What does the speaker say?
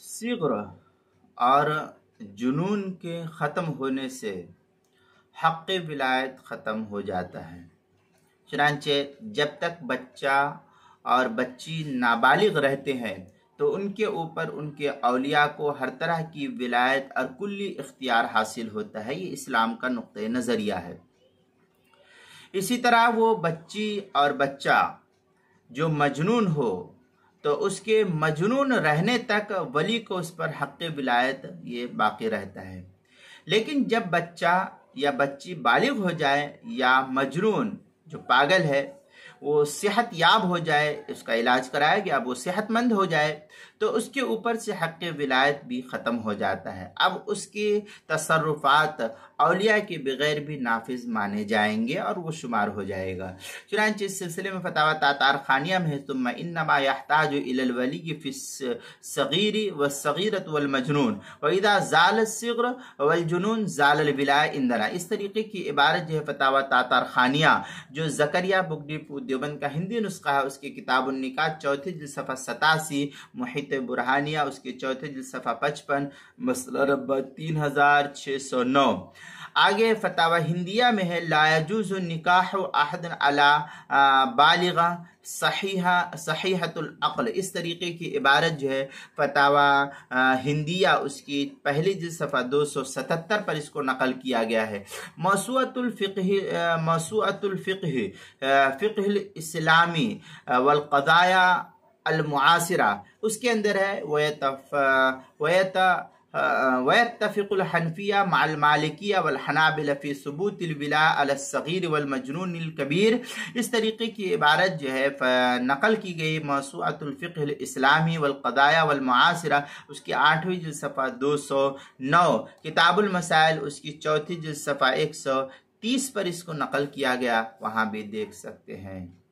सिग़्र और जुनून के ख़त्म होने से हक़ विलायत ख़त्म हो जाता है। चनांचे जब तक बच्चा और बच्ची नाबालिग रहते हैं तो उनके ऊपर उनके औलिया को हर तरह की विलायत और कुल्ली इख्तियार हासिल होता है। ये इस्लाम का नुक्ते नज़रिया है। इसी तरह वो बच्ची और बच्चा जो मजनून हो तो उसके मजनून रहने तक वली को उस पर हक़ विलायत ये बाकी रहता है। लेकिन जब बच्चा या बच्ची बालिग हो जाए या मजनून जो पागल है वो सेहत याब हो जाए, उसका इलाज कराया गया, अब वो सेहतमंद हो जाए तो उसके ऊपर से हक़ विलायत भी ख़त्म हो जाता है। अब उसके तसर्रुफ़ात औलिया के बग़ैर भी नाफिज माने जाएंगे और वो शुमार हो जाएगा। चुनांचे इस सिलसिले में फतावा तातार खानिया में है तुम्मा इन्नमा यहताजु इलल वली फ़िस सगीरी व सगीरत वल मजनून व इज़ा ज़ाल सिग़्र वल जुनून ज़ाल विलाय इंदना। इस तरीके की इबारत जो है फतावा तातार खानिया जो ज़करिया बुगडी देवबंद का हिंदी नुस्खा है उसकी किताबुन निकाह चौथे जिल्द सफ़ा 87, मुहित बुरहानिया उसके चौथे जिल्द सफ़ा 55, मसला रब्बा 3609। आगे फतावा हिंदिया में है ला यजूज़ु निकाहु अहदन अला बालिगा सहीहतुल अक़ल। इस तरीके की इबारत जो है फतावा हिंदिया उसकी पहली जिल्द सफ़ा 277 पर इसको नकल किया गया है। मौसूअतुल फ़िक़्ह इस्लामी वल क़ज़ाया अल मुआसिरा उसके अंदर है वयत्तफ़िक़ुल हनफिया मअल मालिकिया वल हनाबिला फ़ी सुबूतिल विला अला सगीर वल मजनूनिल कबीर। इस तरीके की इबारत जो है नकल की गई मौसूअतुल फ़िक़्ह इस्लामी वल क़ज़ाया वल मुआसिरा उसकी 8वीं जिल्द सफ़ा 209, किताबुल मसाइल उसकी 4थी जिल्द सफ़ा 130 पर इसको नकल किया गया, वहाँ भी देख सकते हैं।